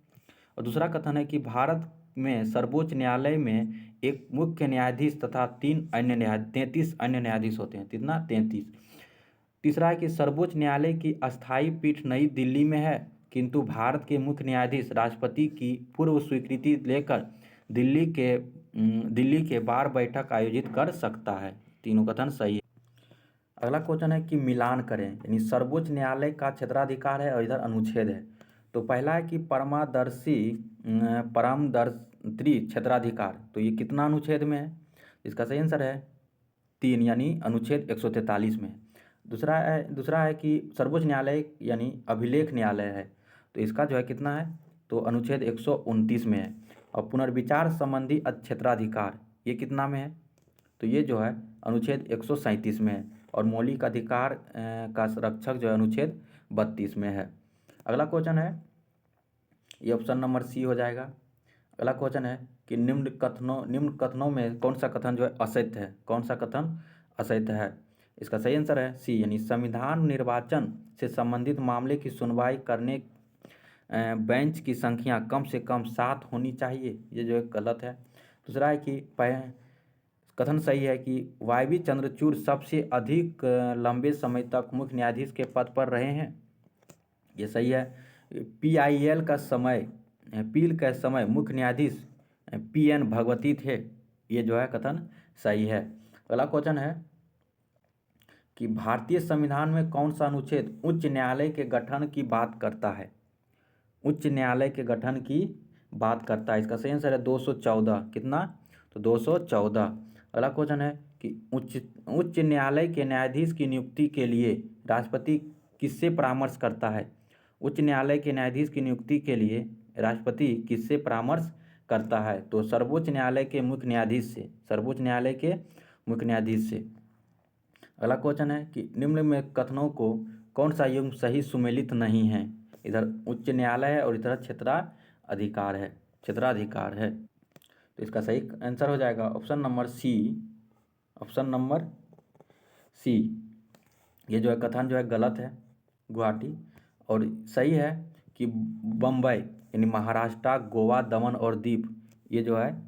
और दूसरा कथन है कि भारत में सर्वोच्च न्यायालय में एक मुख्य न्यायाधीश तथा 33 अन्य न्यायाधीश होते हैं। कितना? 33। तीसरा है कि सर्वोच्च न्यायालय की अस्थायी पीठ नई दिल्ली में है, किंतु भारत के मुख्य न्यायाधीश राष्ट्रपति की पूर्व स्वीकृति लेकर दिल्ली के बार बैठक आयोजित कर सकता है। तीनों कथन सही है। अगला क्वेश्चन है कि मिलान करें, यानी सर्वोच्च न्यायालय का क्षेत्राधिकार है और इधर अनुच्छेद है। तो पहला है कि परमदर्शी क्षेत्राधिकार, तो ये कितना अनुच्छेद में है? इसका सही आंसर है 3, यानी अनुच्छेद 143 में। दूसरा है कि सर्वोच्च न्यायालय यानी अभिलेख न्यायालय है, तो इसका जो है कितना है? तो अनुच्छेद 129 में है। और पुनर्विचार संबंधी क्षेत्राधिकार ये कितना में है? तो ये जो है अनुच्छेद 137 में है। और मौलिक अधिकार का संरक्षक जो है अनुच्छेद 32 में है। अगला क्वेश्चन है, ये ऑप्शन नंबर सी हो जाएगा। अगला क्वेश्चन है कि निम्न कथनों में कौन सा कथन जो है असत्य है? कौन सा कथन असत्य है? इसका सही आंसर है सी, यानी संविधान निर्वाचन से संबंधित मामले की सुनवाई करने बेंच की संख्या कम से कम 7 होनी चाहिए, ये जो है गलत है। दूसरा है कि कथन सही है कि वाई चंद्रचूड़ सबसे अधिक लंबे समय तक मुख्य न्यायाधीश के पद पर रहे हैं, ये सही है। पीआईएल का समय मुख्य न्यायाधीश पीएन भगवती थे, ये जो है कथन सही है। अगला क्वेश्चन है कि भारतीय संविधान में कौन सा अनुच्छेद उच्च न्यायालय के गठन की बात करता है? उच्च न्यायालय के गठन की बात करता है। इसका सही आंसर है 214। कितना? तो 214। अगला क्वेश्चन है कि उच्च न्यायालय के न्यायाधीश की नियुक्ति के लिए राष्ट्रपति किससे परामर्श करता है? उच्च न्यायालय के न्यायाधीश की नियुक्ति के लिए राष्ट्रपति किससे परामर्श करता है? तो सर्वोच्च न्यायालय के मुख्य न्यायाधीश से। सर्वोच्च न्यायालय के मुख्य न्यायाधीश से। अगला क्वेश्चन है कि निम्न में कथनों को कौन सा युग्म सही सुमेलित नहीं है? इधर उच्च न्यायालय है और इधर क्षेत्राधिकार है। तो इसका सही आंसर हो जाएगा option number C. Option number C, ये जो है कथन जो है गलत है, गुवाहाटी। और सही है कि बम्बई यानी महाराष्ट्र, गोवा, दमन और दीव, ये जो है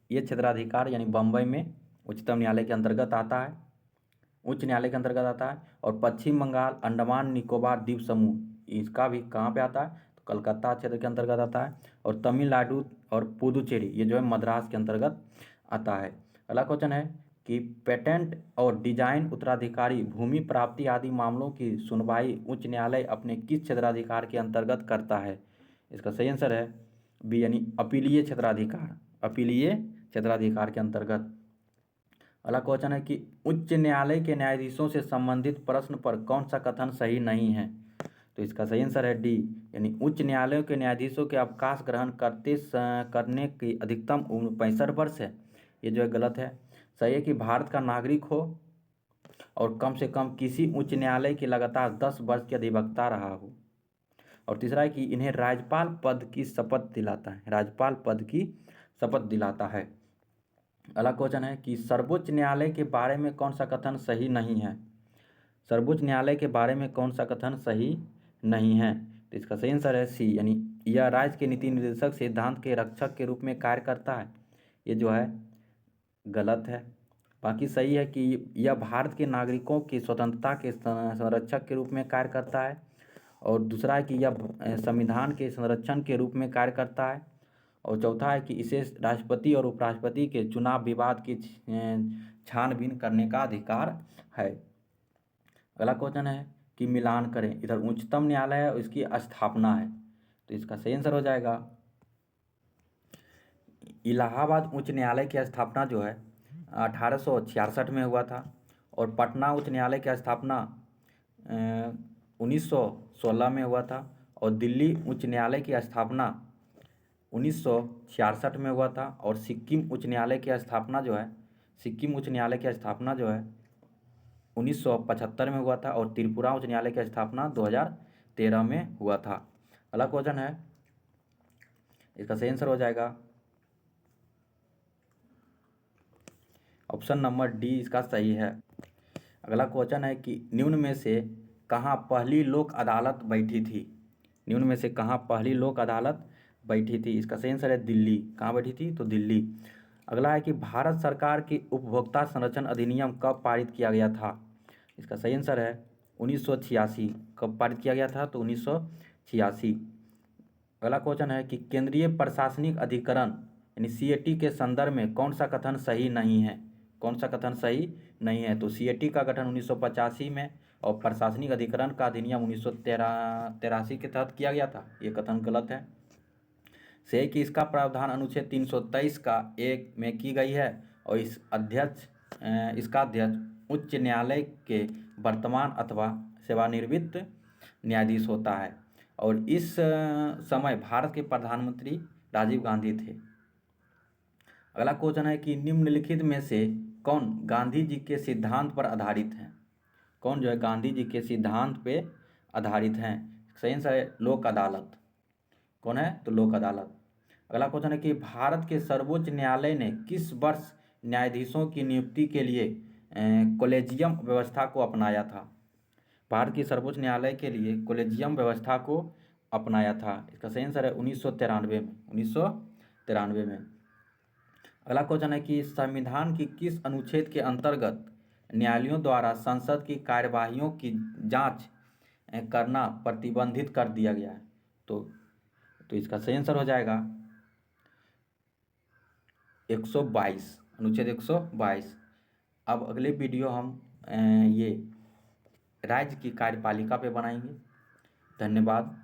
ये क्षेत्राधिकार यानी बम्बई में उच्चतम न्यायालय के अंतर्गत आता है, उच्च न्यायालय के अंतर्गत आता है। और पश्चिम बंगाल, अंडमान निकोबार द्वीप समूह, इसका भी कहाँ पे आता है? तो कलकत्ता क्षेत्र के अंतर्गत आता है। और तमिलनाडु और पुदुचेरी, ये जो है मद्रास के अंतर्गत आता है। अगला क्वेश्चन है कि पेटेंट और डिजाइन उत्तराधिकारी, भूमि प्राप्ति आदि मामलों की सुनवाई उच्च न्यायालय अपने किस क्षेत्राधिकार के अंतर्गत करता है? इसका सही आंसर है बी, यानी अपीलीय क्षेत्राधिकार के अंतर्गत। अगला क्वेश्चन है कि उच्च न्यायालय के न्यायाधीशों से संबंधित प्रश्न पर कौन सा कथन सही नहीं है? तो इसका सही आंसर है डी, यानी उच्च न्यायालयों के न्यायाधीशों के अवकाश ग्रहण करने की अधिकतम उम्र 65 वर्ष है, ये जो है गलत है। सही है कि भारत का नागरिक हो और कम से कम किसी उच्च न्यायालय के लगातार 10 वर्ष के अधिवक्ता रहा हो। और तीसरा है कि इन्हें राज्यपाल पद की शपथ दिलाता है। अगला क्वेश्चन है कि सर्वोच्च न्यायालय के बारे में कौन सा कथन सही नहीं है? सर्वोच्च न्यायालय के बारे में कौन सा कथन सही नहीं है? तो इसका सही आंसर है सी, यानी यह राज्य के नीति निर्देशक सिद्धांत के रक्षक के रूप में कार्य करता है, ये जो है गलत है। बाकी सही है कि यह भारत के नागरिकों की स्वतंत्रता के संरक्षक के रूप में कार्य करता है। और दूसरा है कि यह संविधान के संरक्षण के रूप में कार्य करता है। और चौथा है कि इसे राष्ट्रपति और उपराष्ट्रपति के चुनाव विवाद की छानबीन करने का अधिकार है। अगला क्वेश्चन है कि मिलान करें, इधर उच्चतम न्यायालय है और इसकी स्थापना है, तो इसका सही आंसर हो जाएगा इलाहाबाद उच्च न्यायालय की स्थापना जो है 1866 में हुआ था, और पटना उच्च न्यायालय की स्थापना 1916 में हुआ था, और दिल्ली उच्च न्यायालय की स्थापना 1966 में हुआ था, और सिक्किम उच्च न्यायालय की स्थापना जो है 1975 में हुआ था, और त्रिपुरा उच्च न्यायालय की स्थापना 2013 में हुआ था। अगला क्वेश्चन है, इसका सही आंसर हो जाएगा ऑप्शन नंबर डी, इसका सही है। अगला क्वेश्चन है कि निम्न में से कहाँ पहली लोक अदालत बैठी थी? निम्न में से कहाँ पहली लोक अदालत बैठी थी? इसका सही आंसर है दिल्ली। कहाँ बैठी थी? तो दिल्ली। अगला है कि भारत सरकार की उपभोक्ता संरक्षण अधिनियम कब पारित किया गया था? इसका सही आंसर है 1986। कब पारित किया गया था? तो 1986। अगला क्वेश्चन है कि केंद्रीय प्रशासनिक अधिकरण यानी CAT के संदर्भ में कौन सा कथन सही नहीं है? कौन सा कथन सही नहीं है? तो CAT का गठन 1985 में और प्रशासनिक अधिकरण का अधिनियम 1983 के तहत किया गया था, ये कथन गलत है। से कि इसका प्रावधान अनुच्छेद 323 का 1 में की गई है, और इसका अध्यक्ष उच्च न्यायालय के वर्तमान अथवा सेवानिवृत्त न्यायाधीश होता है, और इस समय भारत के प्रधानमंत्री राजीव गांधी थे। अगला क्वेश्चन है कि निम्नलिखित में से कौन गांधी जी के सिद्धांत पर आधारित है? कौन जो है गांधी जी के सिद्धांत पे आधारित हैं? सही आंसर है लोक अदालत। कौन है? तो लोक अदालत। अगला क्वेश्चन है कि भारत के सर्वोच्च न्यायालय ने किस वर्ष न्यायाधीशों की नियुक्ति के लिए कॉलेजियम व्यवस्था को अपनाया था? भारत की सर्वोच्च न्यायालय के लिए कॉलेजियम व्यवस्था को अपनाया था। इसका सही आंसर है 1993 में। 1993 में। अगला क्वेश्चन है कि संविधान की किस अनुच्छेद के अंतर्गत न्यायालयों द्वारा संसद की कार्यवाहियों की जांच करना प्रतिबंधित कर दिया गया है? तो इसका सही आंसर हो जाएगा 122, अनुच्छेद 122। अब अगले वीडियो हम ये राज्य की कार्यपालिका पे बनाएंगे। धन्यवाद।